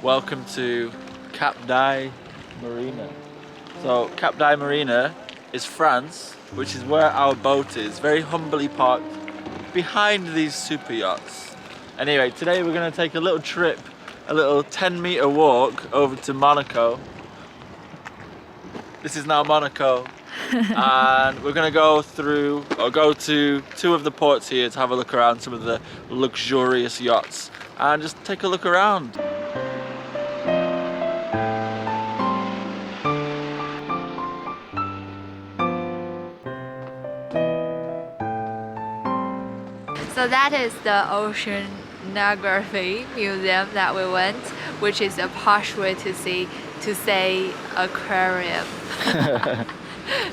Welcome to Cap d'Aille Marina. So Cap d'Aille Marina is France, which is where our boat is, very humbly parked behind these super yachts. Anyway, today we're going to take a little trip, a little 10-meter walk over to Monaco. This is now Monaco. And we're going to go to two of the ports here to have a look around some of the luxurious yachts and just take a look around. So that is the Oceanography Museum that we went, which is a posh way to say aquarium.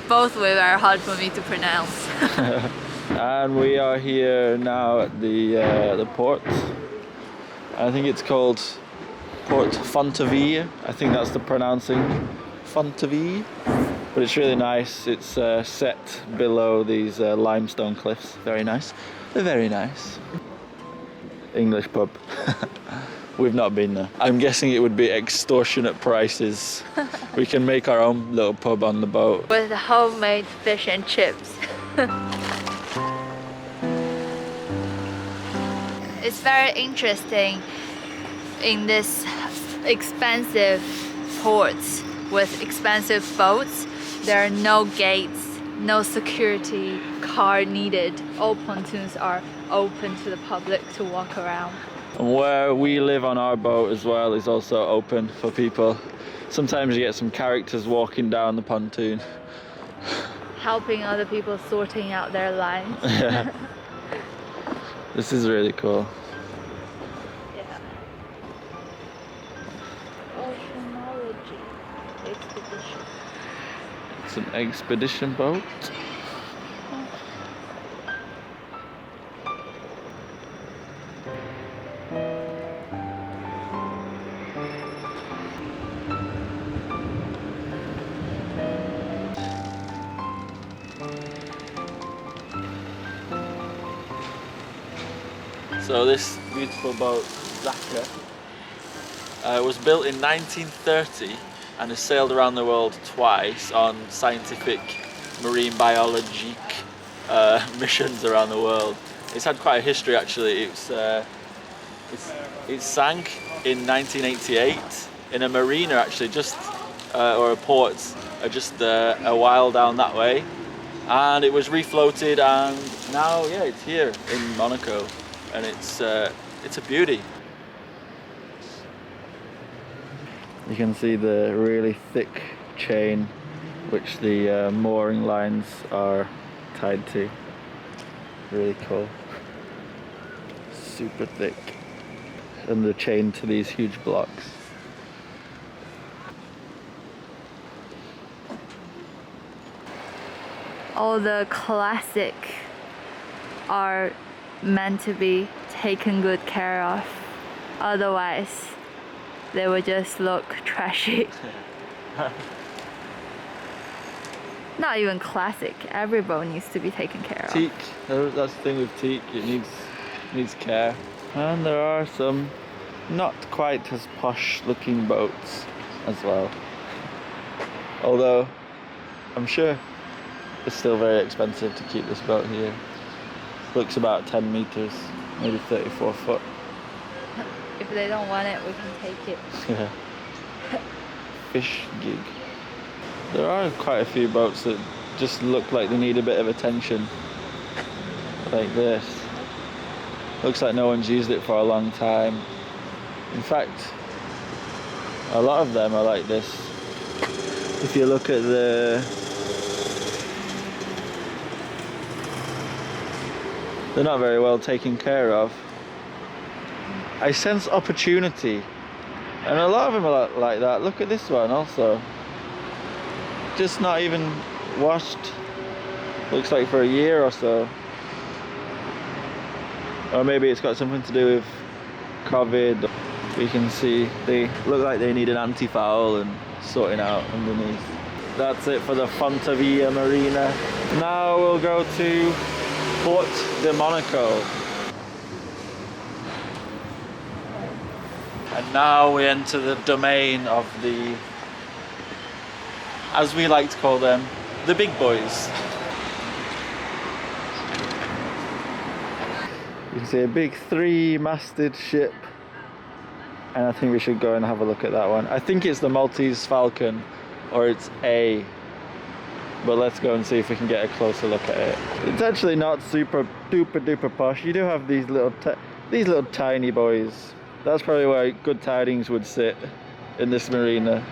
Both were very hard for me to pronounce. And we are here now at the port. I think it's called Port Fontainevie. I think that's the pronouncing. Fontainevie. But it's really nice. It's set below these limestone cliffs. Very nice. They're very nice. English pub. We've not been there. I'm guessing it would be extortionate prices. We can make our own little pub on the boat. With homemade fish and chips. It's very interesting in this expensive ports with expensive boats. There are no gates, no security car needed. All pontoons are open to the public to walk around. And where we live on our boat as well is also open for people. Sometimes you get some characters walking down the pontoon. Helping other people sorting out their lines. Yeah. This is really cool. Yeah. Oceanology expedition. It's an expedition boat. So this beautiful boat, Lacquer, was built in 1930 and has sailed around the world twice on scientific marine biologic missions around the world. It's had quite a history actually. It sank in 1988 in a marina actually, or a port just a while down that way, and it was refloated, and now it's here in Monaco. And it's a beauty. You can see the really thick chain which the mooring lines are tied to. Really cool. Super thick. And the chain to these huge blocks. All the classic are meant to be taken good care of, otherwise they would just look trashy. Not even classic, every boat needs to be taken care of. Teak, that's the thing with teak, it needs care. And there are some not quite as posh looking boats as well, although I'm sure it's still very expensive to keep this boat here. Looks about 10 meters, maybe 34 foot. If they don't want it, we can take it. Yeah. Fish gig. There are quite a few boats that just look like they need a bit of attention. Like this. Looks like no one's used it for a long time. In fact, a lot of them are like this. If you look at they're not very well taken care of. I sense opportunity, and a lot of them are like that. Look at this one also. Just not even washed. Looks like for a year or so. Or maybe it's got something to do with COVID. We can see they look like they need an anti-foul and sorting out underneath. That's it for the Fontainevie Marina. Now we'll go to Port de Monaco. And now we enter the domain of the, as we like to call them, the big boys. You can see a big 3-masted ship, and I think we should go and have a look at that one. I think it's the Maltese Falcon, or it's A, but let's go and see if we can get a closer look at it. It's actually not super duper posh. You do have these little tiny boys. That's probably where Good Tidings would sit, in this marina.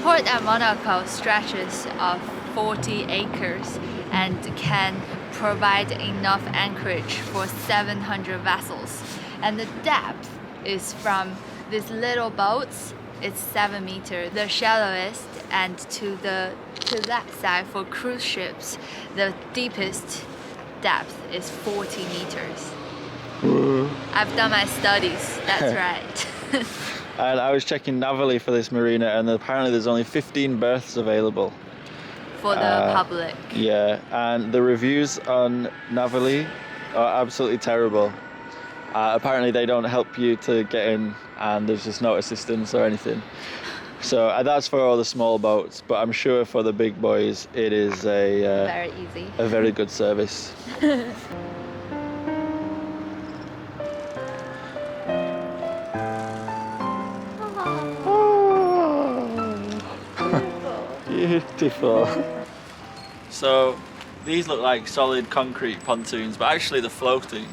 Port at Monaco stretches of 40 acres and can provide enough anchorage for 700 vessels. And the depth is from these little boats, it's 7 meters, the shallowest, and to that side for cruise ships, the deepest depth is 40 meters. I've done my studies, that's right. And I was checking Navally for this marina, and apparently there's only 15 berths available. For the public. Yeah, and the reviews on Navally are absolutely terrible. Apparently they don't help you to get in, and there's just no assistance or anything. So that's for all the small boats, but I'm sure for the big boys it is very easy. A very good service. Beautiful. So these look like solid concrete pontoons, but actually they're floating.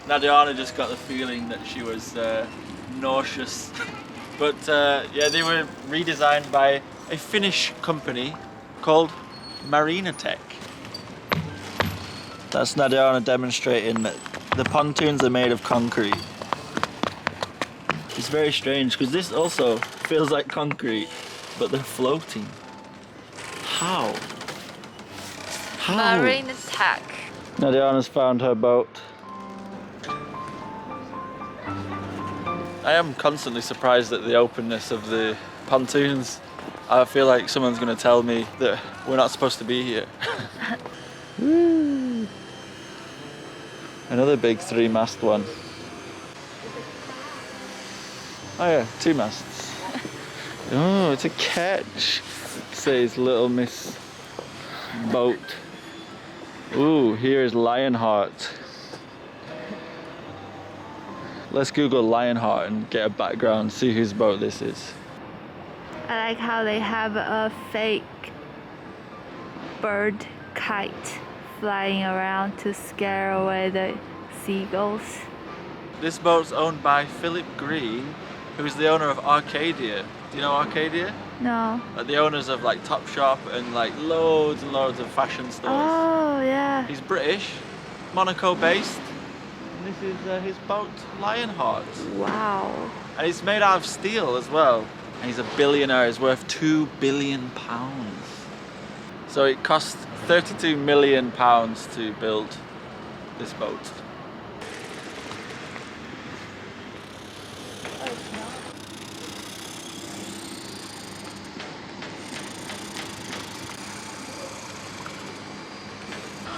Nadiana just got the feeling that she was nauseous. But yeah, they were redesigned by a Finnish company called Marina Tech. That's Nadiana demonstrating that the pontoons are made of concrete. It's very strange because this also feels like concrete, but they're floating. How? How? Marina Tech. Nadiana's found her boat. I am constantly surprised at the openness of the pontoons. I feel like someone's going to tell me that we're not supposed to be here. Woo. Another big 3-mast one. Oh yeah, 2 masts. Oh, it's a ketch. It says Little Miss Boat. Ooh, here is Lionheart. Let's Google Lionheart and get a background, see whose boat this is. I like how they have a fake bird kite flying around to scare away the seagulls. This boat's owned by Philip Green, who is the owner of Arcadia. Do you know Arcadia? No. Like the owners of like Topshop and like loads and loads of fashion stores. Oh, yeah. He's British, Monaco based. And this is his boat, Lionheart. Wow. And it's made out of steel as well. And he's a billionaire, he's worth £2 billion. So it cost £32 million to build this boat.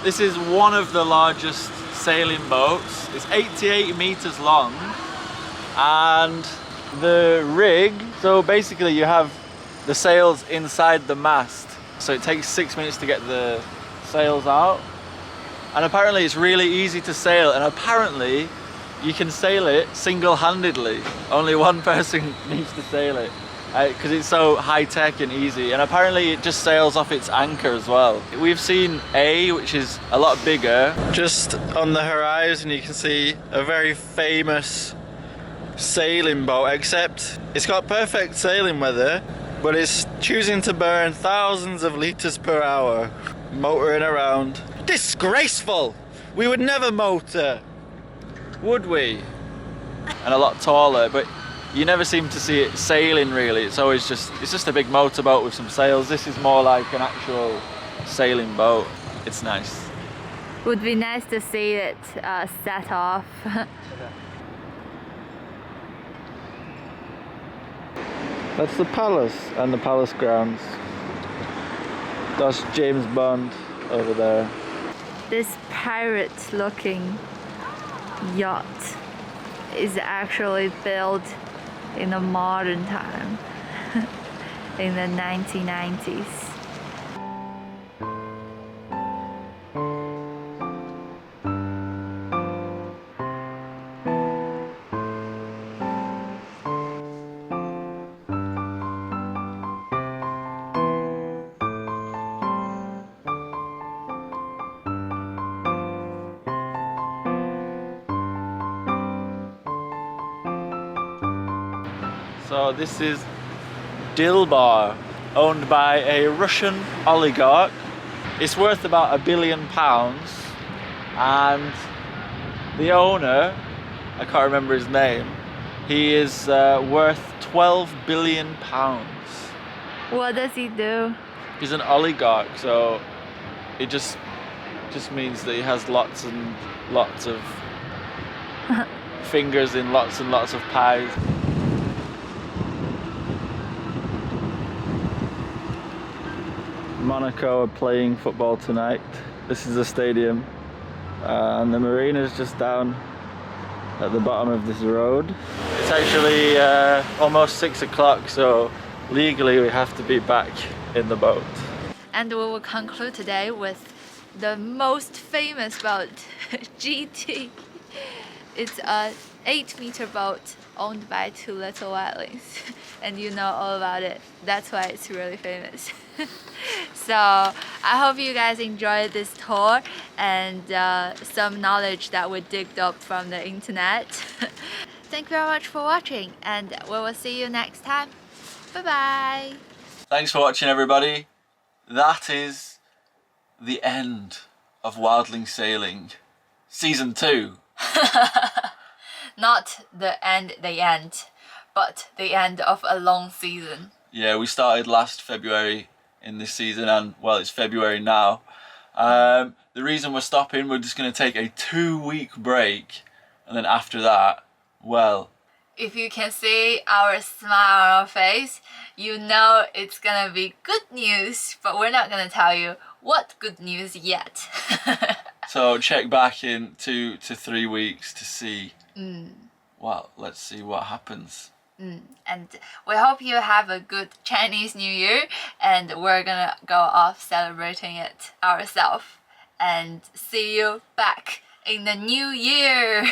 This is one of the largest sailing boats. It's 88 meters long, and the rig, so basically you have the sails inside the mast, so it takes 6 minutes to get the sails out, and apparently it's really easy to sail, and apparently you can sail it single-handedly. Only one person needs to sail it because it's so high-tech and easy, and apparently it just sails off its anchor as well. We've seen A, which is a lot bigger. Just on the horizon you can see a very famous sailing boat, except it's got perfect sailing weather, but it's choosing to burn thousands of litres per hour motoring around. Disgraceful! We would never motor, would we? And a lot taller, but you never seem to see it sailing really. It's always just a big motorboat with some sails. This is more like an actual sailing boat. It's nice. Would be nice to see it set off. That's the palace and the palace grounds. That's James Bond over there. This pirate looking yacht is actually built in a modern time in the 1990s. So this is Dilbar, owned by a Russian oligarch. It's worth about £1 billion, and the owner, I can't remember his name, he is worth £12 billion. What does he do? He's an oligarch, so it just means that he has lots and lots of fingers in lots and lots of pies. Monaco are playing football tonight. This is the stadium, and the marina is just down at the bottom of this road. It's actually almost 6 o'clock, so legally we have to be back in the boat. And we will conclude today with the most famous boat, GT. It's a 8-meter boat owned by 2 little Wildlings, and you know all about it. That's why it's really famous. So I hope you guys enjoyed this tour and some knowledge that we digged up from the internet. Thank you very much for watching, and we will see you next time. Bye bye. Thanks for watching, everybody. That is the end of Wildling Sailing Season 2. Not the end, but the end of a long season. Yeah, we started last February in this season, and well, it's February now. The reason we're stopping, we're just going to take a 2-week break, and then after that, well, if you can see our smile on our face, you know it's gonna be good news, but we're not gonna tell you what good news yet. So check back in 2 to 3 weeks to see. Well, let's see what happens. And we hope you have a good Chinese New Year, and we're gonna go off celebrating it ourselves. And see you back in the new year.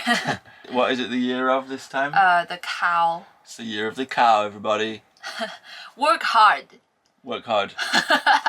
What is it the year of this time? The cow. It's the year of the cow, everybody. Work hard. Work hard.